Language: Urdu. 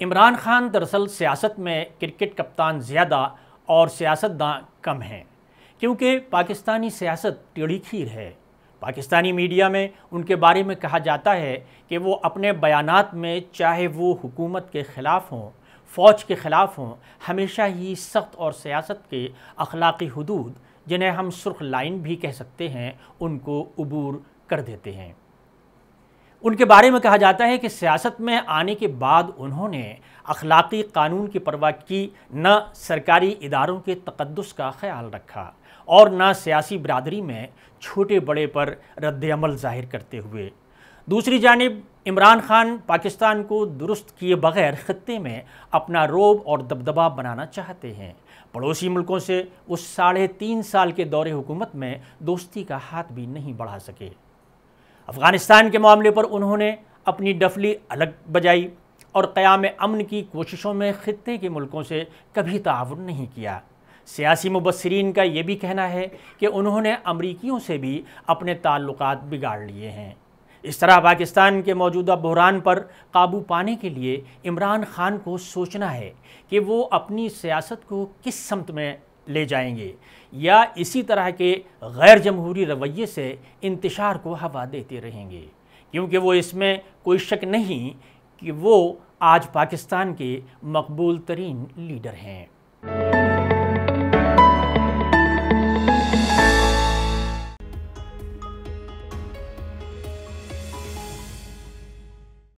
عمران خان دراصل سیاست میں کرکٹ کپتان زیادہ اور سیاستداں کم ہیں، کیونکہ پاکستانی سیاست ٹیڑھی کھیر ہے۔ پاکستانی میڈیا میں ان کے بارے میں کہا جاتا ہے کہ وہ اپنے بیانات میں چاہے وہ حکومت کے خلاف ہوں، فوج کے خلاف ہوں، ہمیشہ ہی سخت اور سیاست کے اخلاقی حدود، جنہیں ہم سرخ لائن بھی کہہ سکتے ہیں، ان کو عبور کر دیتے ہیں۔ ان کے بارے میں کہا جاتا ہے کہ سیاست میں آنے کے بعد انہوں نے اخلاقی قانون کی پرواہ کی، نہ سرکاری اداروں کے تقدس کا خیال رکھا اور نہ سیاسی برادری میں چھوٹے بڑے پر رد عمل ظاہر کرتے ہوئے۔ دوسری جانب عمران خان پاکستان کو درست کیے بغیر خطے میں اپنا رعب اور دبدبا بنانا چاہتے ہیں۔ پڑوسی ملکوں سے اس 3.5 سال کے دور حکومت میں دوستی کا ہاتھ بھی نہیں بڑھا سکے۔ افغانستان کے معاملے پر انہوں نے اپنی ڈفلی الگ بجائی اور قیام امن کی کوششوں میں خطے کے ملکوں سے کبھی تعاون نہیں کیا۔ سیاسی مبصرین کا یہ بھی کہنا ہے کہ انہوں نے امریکیوں سے بھی اپنے تعلقات بگاڑ لیے ہیں۔ اس طرح پاکستان کے موجودہ بحران پر قابو پانے کے لیے عمران خان کو سوچنا ہے کہ وہ اپنی سیاست کو کس سمت میں لے جائیں گے، یا اسی طرح کے غیر جمہوری رویے سے انتشار کو ہوا دیتے رہیں گے، کیونکہ وہ اس میں کوئی شک نہیں کہ وہ آج پاکستان کے مقبول ترین لیڈر ہیں۔